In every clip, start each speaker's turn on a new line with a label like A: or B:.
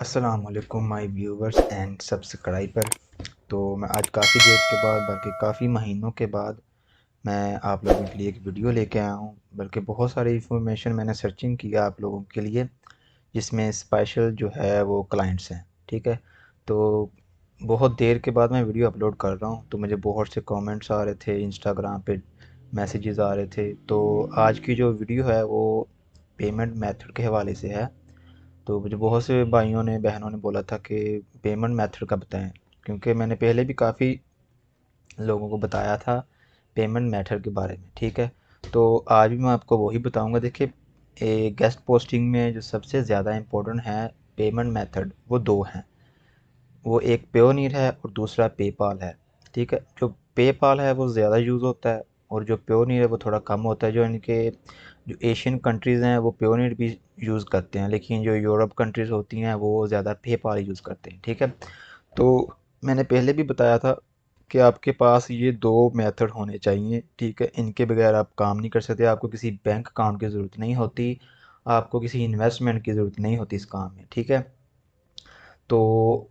A: अस्सलाम वालेकुम my viewers and subscriber. तो मैं आज काफ़ी देर के बाद बल्कि काफ़ी महीनों के बाद मैं आप लोगों के लिए एक वीडियो लेके आया हूँ। बल्कि बहुत सारी इन्फॉर्मेशन मैंने सर्चिंग किया आप लोगों के लिए, जिसमें स्पेशल जो है वो क्लाइंट्स हैं। ठीक है, तो बहुत देर के बाद मैं वीडियो अपलोड कर रहा हूँ, तो मुझे बहुत से कमेंट्स आ रहे थे, इंस्टाग्राम पे मैसेजेस आ रहे थे। तो आज की जो वीडियो है वो पेमेंट मेथड के हवाले से है। तो मुझे बहुत से भाइयों ने बहनों ने बोला था कि पेमेंट मेथड का बताएं, क्योंकि मैंने पहले भी काफ़ी लोगों को बताया था पेमेंट मेथड के बारे में। ठीक है, तो आज भी मैं आपको वही बताऊंगा। देखिए, गेस्ट पोस्टिंग में जो सबसे ज़्यादा इम्पोर्टेंट है पेमेंट मेथड, वो दो हैं। वो एक पेयोनीर है और दूसरा पेपाल है। ठीक है, जो पेपाल है वो ज़्यादा यूज़ होता है और जो पेयोनीर है वो थोड़ा कम होता है। जो इनके जो एशियन कंट्रीज़ हैं वो पेयोनीर भी यूज़ करते हैं, लेकिन जो यूरोप कंट्रीज़ होती हैं वो ज़्यादा पेपाल यूज़ करते हैं। ठीक है, तो मैंने पहले भी बताया था कि आपके पास ये दो मेथड होने चाहिए। ठीक है, इनके बगैर आप काम नहीं कर सकते। आपको किसी बैंक अकाउंट की ज़रूरत नहीं होती, आपको किसी इन्वेस्टमेंट की ज़रूरत नहीं होती इस काम में। ठीक है, तो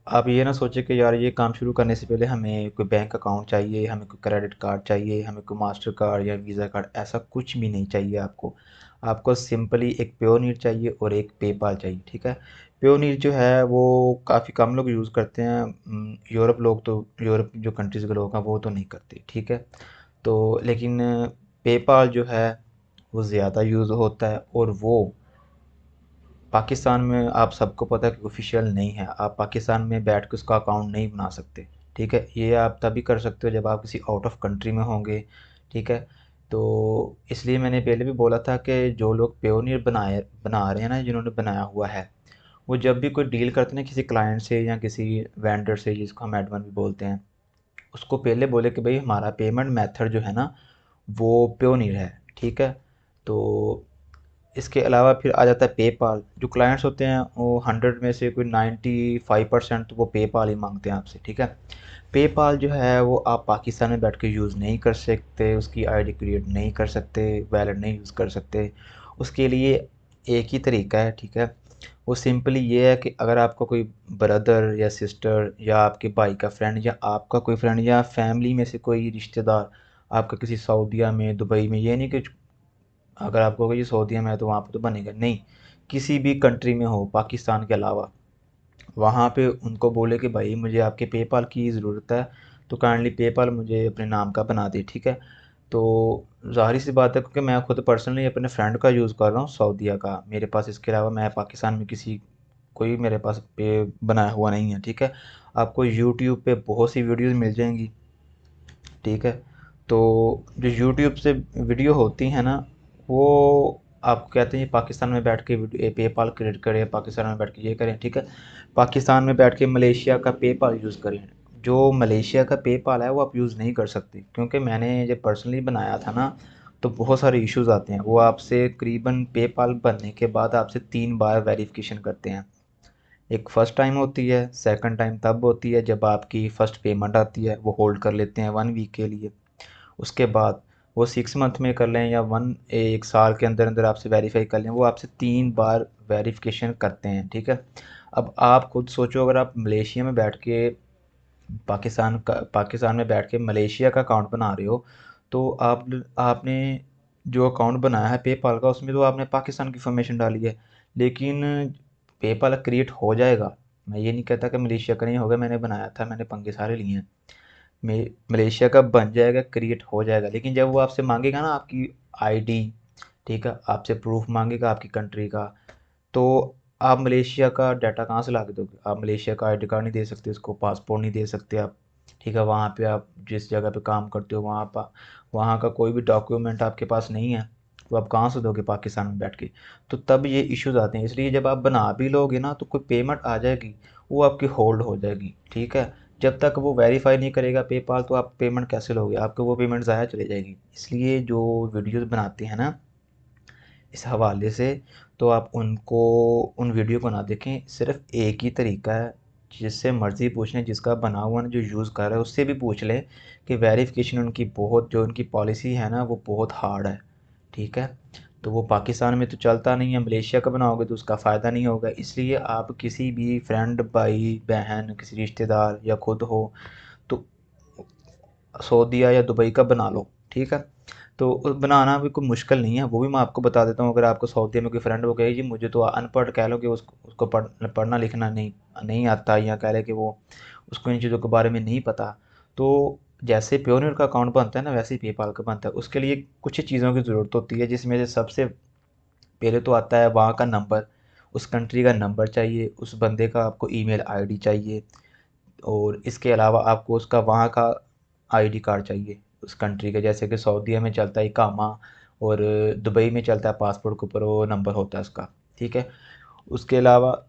A: आप ये ना सोचें कि यार ये काम शुरू करने से पहले हमें कोई बैंक अकाउंट चाहिए, हमें कोई क्रेडिट कार्ड चाहिए, हमें कोई मास्टर कार्ड या वीज़ा कार्ड, ऐसा कुछ भी नहीं चाहिए आपको। आपको सिंपली एक पेयोनीर चाहिए और एक पेपाल चाहिए। ठीक है, पेयोनीर जो है वो काफ़ी कम लोग यूज़ करते हैं। यूरोप लोग तो, यूरोप जो कंट्रीज़ के लोग हैं वो तो नहीं करते। ठीक है, तो लेकिन पेपाल जो है वो ज़्यादा यूज़ होता है और वो पाकिस्तान में आप सबको पता है कि ऑफिशियल नहीं है। आप पाकिस्तान में बैठ के उसका अकाउंट नहीं बना सकते। ठीक है, ये आप तभी कर सकते हो जब आप किसी आउट ऑफ कंट्री में होंगे। ठीक है, तो इसलिए मैंने पहले भी बोला था कि जो लोग पेयोनियर बना रहे हैं ना, जिन्होंने बनाया हुआ है, वो जब भी कोई डील करते हैं ना किसी क्लाइंट से या किसी वेंडर से, जिसको हम एडवन भी बोलते हैं, उसको पहले बोले कि भाई हमारा पेमेंट मेथड जो है ना वो पेयोनियर है। ठीक है, तो इसके अलावा फिर आ जाता है पेपाल। जो क्लाइंट्स होते हैं वो 100 में से कोई 95% तो वो पेपाल ही मांगते हैं आपसे। ठीक है, पेपाल जो है वो आप पाकिस्तान में बैठ के यूज़ नहीं कर सकते, उसकी आईडी क्रिएट नहीं कर सकते, वैलेट नहीं यूज़ कर सकते। उसके लिए एक ही तरीका है। ठीक है, वो सिंपली ये है कि अगर आपका कोई ब्रदर या सिस्टर या आपके भाई का फ्रेंड या आपका कोई फ्रेंड या फैमिली में से कोई रिश्तेदार आपका किसी सऊदीया में, दुबई में, ये नहीं कि अगर आपको ये सऊदीया में है तो वहाँ पे तो बनेगा नहीं, किसी भी कंट्री में हो पाकिस्तान के अलावा, वहाँ पे उनको बोले कि भाई मुझे आपके पेपाल की ज़रूरत है, तो काइंडली पेपाल मुझे अपने नाम का बना दे। ठीक है, तो ज़ाहिर सी बात है, क्योंकि मैं खुद पर्सनली अपने फ्रेंड का यूज़ कर रहा हूँ सऊदीया का, मेरे पास इसके अलावा मैं पाकिस्तान में किसी कोई मेरे पास पे बनाया हुआ नहीं है। ठीक है, आपको यूट्यूब पे बहुत सी वीडियोज़ मिल जाएंगी। ठीक है, तो जो यूट्यूब से वीडियो होती हैं ना, वो आप कहते हैं पाकिस्तान में बैठ के पेपाल क्रिएट करें, पाकिस्तान में बैठ के ये करें। ठीक है, पाकिस्तान में बैठ के मलेशिया का पेपाल यूज़ करें। जो मलेशिया का पेपाल है वो आप यूज़ नहीं कर सकते, क्योंकि मैंने जब पर्सनली बनाया था ना, तो बहुत सारे इश्यूज आते हैं। वो आपसे करीबन पेपाल बनने के बाद आपसे 3 बार वेरिफिकेशन करते हैं। एक फ़र्स्ट टाइम होती है, सेकंड टाइम तब होती है जब आपकी फ़र्स्ट पेमेंट आती है, वो होल्ड कर लेते हैं 1 वीक के लिए। उसके बाद वो 6 मंथ में कर लें या 1 साल के अंदर अंदर आपसे वेरीफाई कर लें, वो आपसे 3 बार वेरिफिकेशन करते हैं। ठीक है, अब आप खुद सोचो, अगर आप मलेशिया में बैठ के पाकिस्तान में बैठ के मलेशिया का अकाउंट बना रहे हो, तो आपने जो अकाउंट बनाया है पेपाल का, उसमें तो आपने पाकिस्तान की इंफॉर्मेशन डाली है, लेकिन पेपाल क्रिएट हो जाएगा। मैं ये नहीं कहता कि मलेशिया का नहीं होगा, मैंने बनाया था, मैंने पंगे सारे लिए हैं। मलेशिया का बन जाएगा, क्रिएट हो जाएगा, लेकिन जब वो आपसे मांगेगा ना आपकी आईडी, ठीक है, आपसे प्रूफ मांगेगा आपकी कंट्री का, तो आप मलेशिया का डाटा कहाँ से ला के दोगे? आप मलेशिया का आईडी कार्ड नहीं दे सकते उसको, पासपोर्ट नहीं दे सकते आप। ठीक है, वहाँ पे आप जिस जगह पे काम करते हो वहाँ का कोई भी डॉक्यूमेंट आपके पास नहीं है, तो आप कहाँ से दोगे पाकिस्तान में बैठ के? तो तब ये इश्यूज आते हैं। इसलिए जब आप बना भी लोगे ना, तो कोई पेमेंट आ जाएगी, वो आपकी होल्ड हो जाएगी। ठीक है, जब तक वो वेरीफाई नहीं करेगा पेपाल, तो आप पेमेंट कैसे लोगे? आपको वो पेमेंट ज़ाया चली जाएगी। इसलिए जो वीडियोस बनाते हैं ना इस हवाले से, तो आप उनको उन वीडियो को ना देखें। सिर्फ एक ही तरीका है, जिससे मर्ज़ी पूछ लें, जिसका बना हुआ ना जो यूज़ कर रहा है उससे भी पूछ लें कि वेरिफिकेशन उनकी बहुत, जो उनकी पॉलिसी है ना वो बहुत हार्ड है। ठीक है, तो वो पाकिस्तान में तो चलता नहीं है, मलेशिया का बनाओगे तो उसका फ़ायदा नहीं होगा। इसलिए आप किसी भी फ्रेंड, भाई बहन, किसी रिश्तेदार या खुद हो तो सऊदीया या दुबई का बना लो, ठीक है। तो बनाना भी कोई मुश्किल नहीं है, वो भी मैं आपको बता देता हूँ। अगर आपको सऊदीया में कोई फ्रेंड वो कहे जी मुझे तो अनपढ़ कह लो कि उसको पढ़ना लिखना नहीं नहीं आता, या कह रहे कि वो उसको इन चीज़ों के बारे में नहीं पता, तो जैसे प्योनियर का अकाउंट बनता है ना, वैसे ही पेपाल का बनता है। उसके लिए कुछ ही चीज़ों की ज़रूरत होती है, जिसमें से सबसे पहले तो आता है वहाँ का नंबर, उस कंट्री का नंबर चाहिए, उस बंदे का आपको ईमेल आईडी चाहिए, और इसके अलावा आपको उसका वहाँ का आईडी कार्ड चाहिए उस कंट्री का। जैसे कि सऊदीया में चलता है इकामा, और दुबई में चलता है पासपोर्ट के ऊपर वो नंबर होता है उसका, ठीक है। उसके अलावा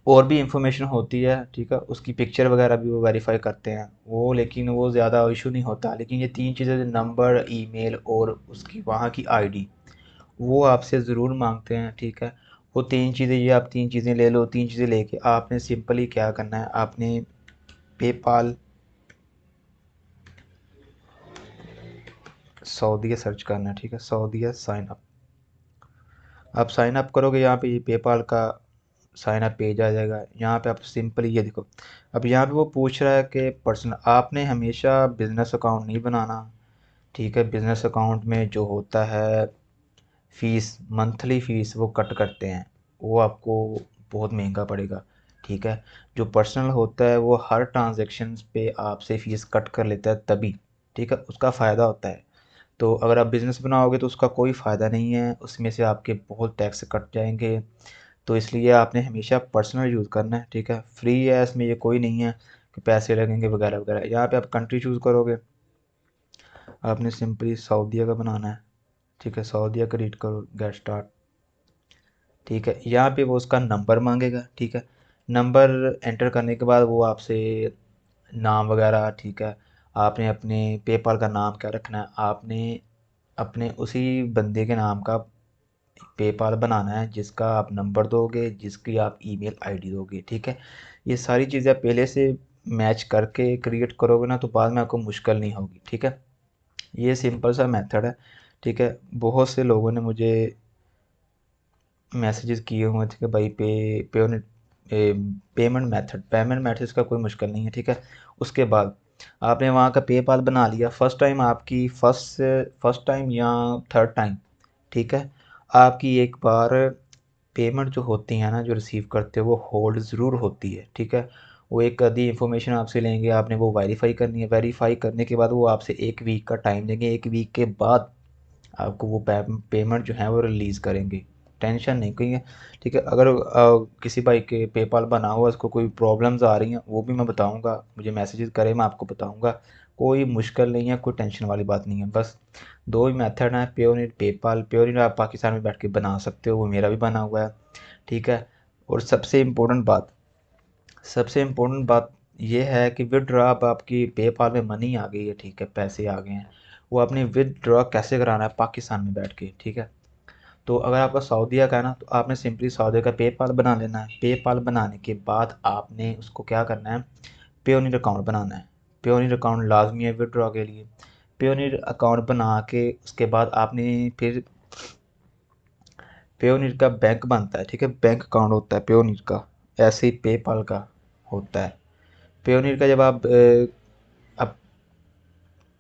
A: और भी इंफॉर्मेशन होती है, ठीक है, उसकी पिक्चर वगैरह भी वो वेरीफाई करते हैं वो, लेकिन वो ज़्यादा इशू नहीं होता। लेकिन ये तीन चीज़ें, नंबर, ईमेल और उसकी वहाँ की आईडी, वो आपसे ज़रूर मांगते हैं, ठीक है। वो तीन चीज़ें, ये आप तीन चीज़ें ले लो। तीन चीज़ें लेके आपने सिंपली क्या करना है, आपने पेपाल सऊदीया सर्च करना है, ठीक है, सऊदीया साइन अप। आप साइन अप करोगे, यहाँ पे ये पेपाल का साइन अप पेज आ जाएगा। यहाँ पे आप सिंपली ये देखो, अब यहाँ पे वो पूछ रहा है कि पर्सनल, आपने हमेशा बिजनेस अकाउंट नहीं बनाना, ठीक है। बिजनेस अकाउंट में जो होता है फीस, मंथली फीस वो कट करते हैं, वो आपको बहुत महंगा पड़ेगा, ठीक है। जो पर्सनल होता है वो हर ट्रांजेक्शन पे आपसे फ़ीस कट कर लेता है तभी, ठीक है, उसका फ़ायदा होता है। तो अगर आप बिज़नेस बनाओगे तो उसका कोई फ़ायदा नहीं है, उसमें से आपके बहुत टैक्स कट जाएंगे। तो इसलिए आपने हमेशा पर्सनल यूज़ करना है, ठीक है। फ्री है, इसमें ये कोई नहीं है कि पैसे लगेंगे वगैरह वगैरह। यहाँ पे आप कंट्री चूज़ करोगे, आपने सिंपली सऊदीया का बनाना है, ठीक है। सऊदीया का रीड करो, गेट स्टार्ट, ठीक है। यहाँ पे वो उसका नंबर मांगेगा, ठीक है। नंबर एंटर करने के बाद वो आपसे नाम वगैरह, ठीक है, आपने अपने पेपाल का नाम क्या रखना है, आपने अपने उसी बंदे के नाम का पेपाल बनाना है जिसका आप नंबर दोगे, जिसकी आप ईमेल आईडी दोगे, ठीक है। ये सारी चीज़ें आप पहले से मैच करके क्रिएट करोगे ना, तो बाद में आपको मुश्किल नहीं होगी, ठीक है। ये सिंपल सा मेथड है, ठीक है। बहुत से लोगों ने मुझे मैसेजेस किए हुए थे कि भाई पेमेंट पेमेंट मेथड्स का कोई मुश्किल नहीं है, ठीक है। उसके बाद आपने वहाँ का पेपाल बना लिया, फर्स्ट टाइम आपकी फर्स्ट टाइम या थर्ड टाइम, ठीक है, आपकी एक बार पेमेंट जो होती है ना, जो रिसीव करते हो वो होल्ड ज़रूर होती है, ठीक है। वो एक आधी इन्फॉर्मेशन आपसे लेंगे, आपने वो वेरीफाई करनी है। वेरीफाई करने के बाद वो आपसे एक वीक का टाइम देंगे, एक वीक के बाद आपको वो पेमेंट जो है वो रिलीज़ करेंगे। टेंशन नहीं कहीं है, ठीक है। अगर किसी भाई के पेपाल बना हुआ उसको कोई प्रॉब्लम्स आ रही हैं, वो भी मैं बताऊंगा, मुझे मैसेजेस करे, मैं आपको बताऊंगा। कोई मुश्किल नहीं है, कोई टेंशन वाली बात नहीं है। बस दो ही मेथड हैं, पेयोनिर, पेपाल। पेयोनिर आप पाकिस्तान में बैठ के बना सकते हो, वो मेरा भी बना हुआ है, ठीक है। और सबसे इम्पोर्टेंट बात ये है कि विदड्रॉ, अब आपकी पेपाल में मनी आ गई है, ठीक है, पैसे आ गए हैं, वो आपने विदड्रॉ कैसे कराना है पाकिस्तान में बैठ के, ठीक है। तो अगर आपका सऊदीया का है ना, तो आपने सिंपली सऊदीया का पेपाल बना लेना है। पेपाल बनाने के बाद आपने उसको क्या करना है, पेयोनिर अकाउंट बनाना है। पेयोनिर अकाउंट लाजमी है विदड्रॉ के लिए। पेयोनिर अकाउंट बना के उसके बाद आपने फिर पेयोनिर का बैंक बनता है, ठीक है, बैंक अकाउंट होता है पेयोनिर का, ऐसे ही पेपाल का होता है। पेयोनिर का जब आप अब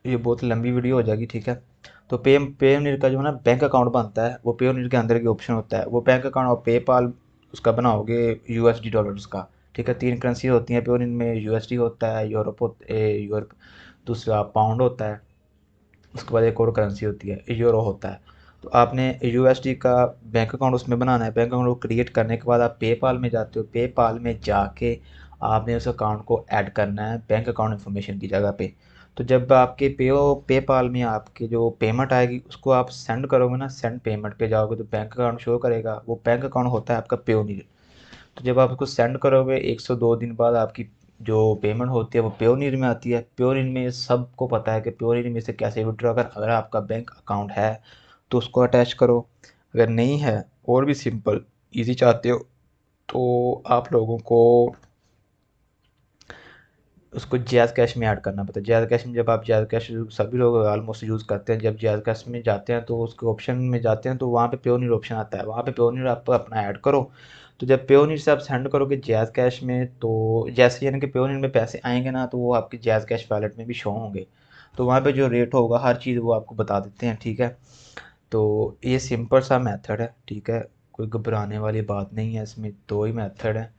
A: ये बहुत लंबी वीडियो हो जाएगी, ठीक है। तो पेयोनिर का जो है ना बैंक अकाउंट बनता है, वो पेयोनिर के अंदर के ऑप्शन होता है, वो बैंक अकाउंट और पेपाल उसका बनाओगे यूएसडी डॉलर्स का, ठीक है। तीन करेंसी होती हैं पेयोनिर में, यूएसडी होता है, यूरोप, दूसरा पाउंड होता है, उसके बाद एक और करेंसी होती है, यूरो होता है। तो आपने यूएसडी का बैंक अकाउंट उसमें बनाना है। बैंक अकाउंट को क्रिएट करने के बाद आप पेपाल में जाते हो, पेपाल में जाके आपने उस अकाउंट को ऐड करना है बैंक अकाउंट इन्फॉर्मेशन की जगह पे। तो जब आपके पेपाल में आपकी जो पेमेंट आएगी उसको आप सेंड करोगे ना, सेंड पेमेंट पे जाओगे तो बैंक अकाउंट शो करेगा, वो बैंक अकाउंट होता है आपका पेयोनियर। तो जब आप उसको सेंड करोगे 102 दिन बाद आपकी जो पेमेंट होती है वो पेयोनियर में आती है। पेयोनियर में सबको पता है कि पेयोनियर में से कैसे विड्रॉ कर, अगर आपका बैंक अकाउंट है तो उसको अटैच करो, अगर नहीं है और भी सिंपल इजी चाहते हो तो आप लोगों को उसको जैज़ कैश में ऐड करना पड़ता है। जैज़ कैश में जब आप जैज़ कैश सभी लोग ऑलमोस्ट यूज़ करते हैं, जब जैज़ कैश में जाते हैं तो उसके ऑप्शन में जाते हैं तो वहाँ पे पेयोनीर ऑप्शन आता है, वहाँ पे पेयोनीर आप अपना ऐड करो। तो जब पेयोनीर से आप सेंड करोगे जैज़ कैश में, तो जैसे यानी कि पेयोनीर में पैसे आएंगे ना, तो वो आपके जैज़ कैश वॉलेट में भी शो होंगे। तो वहाँ पे जो रेट होगा हर चीज़ वो आपको बता देते हैं, ठीक है। तो ये सिंपल सा मेथड है, ठीक है, कोई घबराने वाली बात नहीं है इसमें। दो ही मेथड है,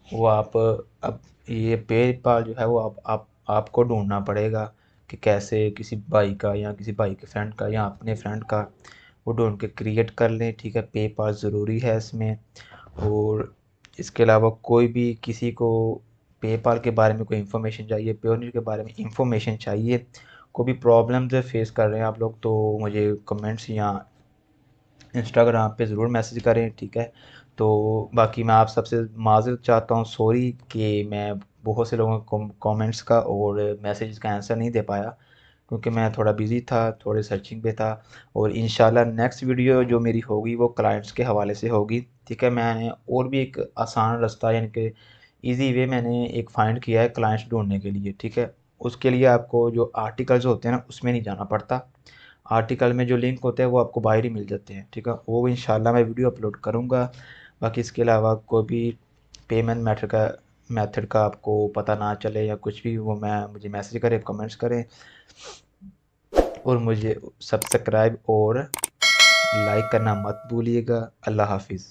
A: वो आप अब ये पेपाल जो है वो आपको ढूंढना पड़ेगा कि कैसे किसी भाई का या किसी भाई के फ्रेंड का या अपने फ्रेंड का वो ढूंढ के क्रिएट कर लें, ठीक है। पेपाल ज़रूरी है इसमें। और इसके अलावा कोई भी किसी को पेपाल के बारे में कोई इन्फॉर्मेशन चाहिए, पेयोनियर के बारे में इन्फॉर्मेशन चाहिए, कोई भी प्रॉब्लम से फेस कर रहे हैं आप लोग, तो मुझे कमेंट्स या इंस्टाग्राम पे ज़रूर मैसेज करें, ठीक है। तो बाकी मैं आप सबसे माज़रत चाहता हूँ, सॉरी कि मैं बहुत से लोगों को कमेंट्स का और मैसेज का आंसर नहीं दे पाया, क्योंकि मैं थोड़ा बिज़ी था, थोड़े सर्चिंग पे था। और इंशाल्लाह नेक्स्ट वीडियो जो मेरी होगी वो क्लाइंट्स के हवाले से होगी, ठीक है। मैंने और भी एक आसान रास्ता यानी कि ईजी वे मैंने एक फ़ाइंड किया है क्लाइंट्स ढूंढने के लिए, ठीक है। उसके लिए आपको जो आर्टिकल्स होते हैं ना उसमें नहीं जाना पड़ता, आर्टिकल में जो लिंक होते हैं वो आपको बाहर ही मिल जाते हैं, ठीक है। वो इंशाल्लाह मैं वीडियो अपलोड करूँगा। बाकी इसके अलावा कोई भी पेमेंट मेथड का आपको पता ना चले या कुछ भी, वो मैं मुझे मैसेज करें, कमेंट्स करें। और मुझे सब्सक्राइब और लाइक करना मत भूलिएगा। अल्लाह हाफिज़।